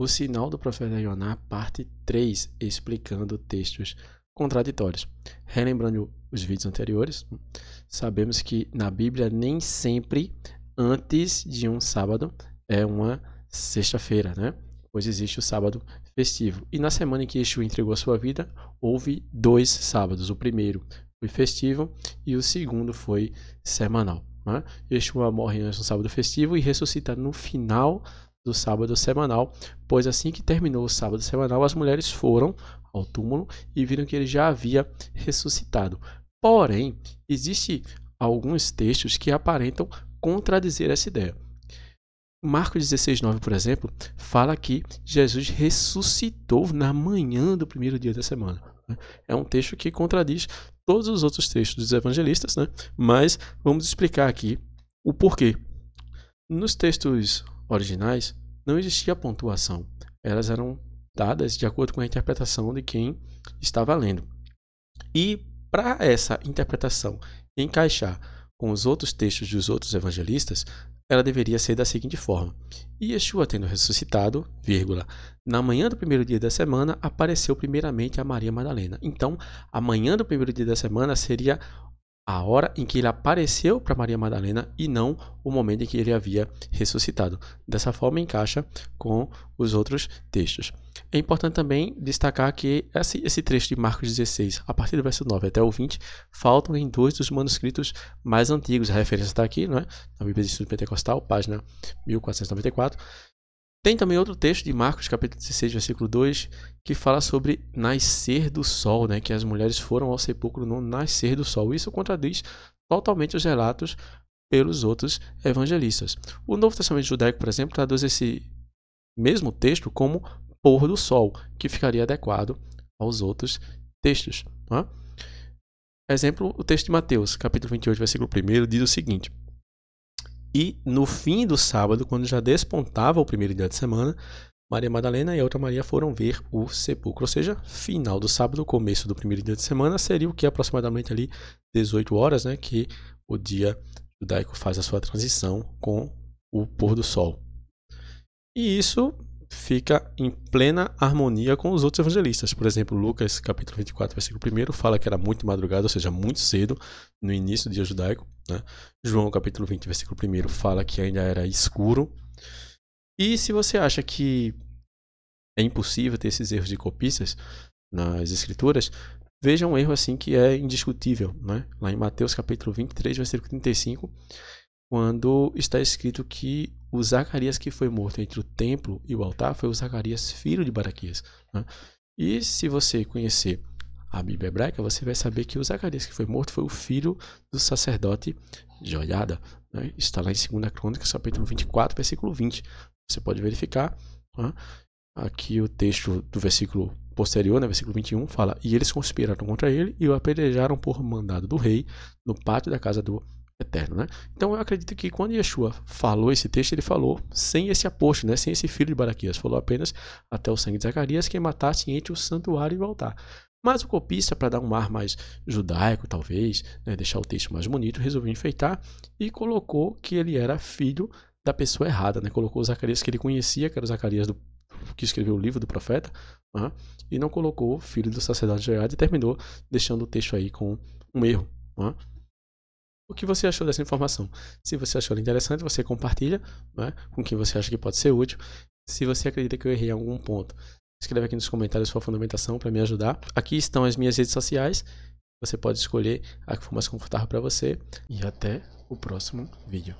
o sinal do profeta Joná, parte 3, explicando textos contraditórios. Relembrando os vídeos anteriores, sabemos que na Bíblia nem sempre antes de um sábado é uma sexta-feira, né? Pois existe o sábado festivo. E na semana em que Yeshua entregou a sua vida, houve 2 sábados. O primeiro foi festivo e o segundo foi semanal. Né? Yeshua morre antes do sábado festivo e ressuscita no final do sábado semanal, pois assim que terminou o sábado semanal, as mulheres foram ao túmulo e viram que ele já havia ressuscitado. Porém, existem alguns textos que aparentam contradizer essa ideia. Marcos 16:9, por exemplo, fala que Jesus ressuscitou na manhã do primeiro dia da semana. É um texto que contradiz todos os outros textos dos evangelistas, né? Mas vamos explicar aqui o porquê. Nos textos originais não existia pontuação. Elas eram dadas de acordo com a interpretação de quem estava lendo. E para essa interpretação encaixar com os outros textos dos outros evangelistas, ela deveria ser da seguinte forma: e Yeshua, tendo ressuscitado, na manhã do primeiro dia da semana, apareceu primeiramente a Maria Madalena. Então, a manhã do primeiro dia da semana seria a hora em que ele apareceu para Maria Madalena e não o momento em que ele havia ressuscitado. Dessa forma, encaixa com os outros textos. É importante também destacar que esse trecho de Marcos 16, a partir do verso 9 até o 20, faltam em 2 dos manuscritos mais antigos. A referência está aqui, não é? Na Bíblia de Estudo Pentecostal, página 1494. Tem também outro texto de Marcos, capítulo 16, versículo 2, que fala sobre nascer do sol, né? Que as mulheres foram ao sepulcro no nascer do sol. Isso contradiz totalmente os relatos pelos outros evangelistas. O Novo Testamento judaico, por exemplo, traduz esse mesmo texto como pôr do sol, que ficaria adequado aos outros textos. Né? Exemplo, o texto de Mateus, capítulo 28, versículo 1, diz o seguinte: e no fim do sábado, quando já despontava o primeiro dia de semana, Maria Madalena e a outra Maria foram ver o sepulcro. Ou seja, final do sábado, começo do primeiro dia de semana, seria o que aproximadamente ali 18 horas, né, que o dia judaico faz a sua transição com o pôr do sol. E isso fica em plena harmonia com os outros evangelistas. Por exemplo, Lucas, capítulo 24, versículo 1, fala que era muito madrugada, ou seja, muito cedo, no início do dia judaico. Né? João, capítulo 20, versículo 1, fala que ainda era escuro. E se você acha que é impossível ter esses erros de copistas nas escrituras, veja um erro assim que é indiscutível. Né? Lá em Mateus, capítulo 23, versículo 35, quando está escrito que o Zacarias que foi morto entre o templo e o altar foi o Zacarias, filho de Baraquias. Né? E se você conhecer a Bíblia hebraica, você vai saber que o Zacarias que foi morto foi o filho do sacerdote Joiada. Né? Está lá em 2 Crônicas, capítulo 24, versículo 20. Você pode verificar. Né? Aqui o texto do versículo posterior, né, versículo 21, fala: e eles conspiraram contra ele e o apedrejaram por mandado do rei no pátio da casa do Eterno, né? Então eu acredito que quando Yeshua falou esse texto, ele falou sem esse aposto, né? Sem esse filho de Baraquias, falou apenas até o sangue de Zacarias que matasse entre o santuário e o altar. Mas o copista, para dar um ar mais judaico, talvez, né, deixar o texto mais bonito, resolveu enfeitar e colocou que ele era filho da pessoa errada, né? Colocou o Zacarias que ele conhecia, que era o Zacarias que escreveu o livro do profeta, né? E não colocou o filho do sacerdote Joiada e terminou deixando o texto aí com um erro. Né? O que você achou dessa informação? Se você achou interessante, você compartilha, né, com quem você acha que pode ser útil. Se você acredita que eu errei em algum ponto, escreve aqui nos comentários sua fundamentação para me ajudar. Aqui estão as minhas redes sociais. Você pode escolher a que for mais confortável para você. E até o próximo vídeo.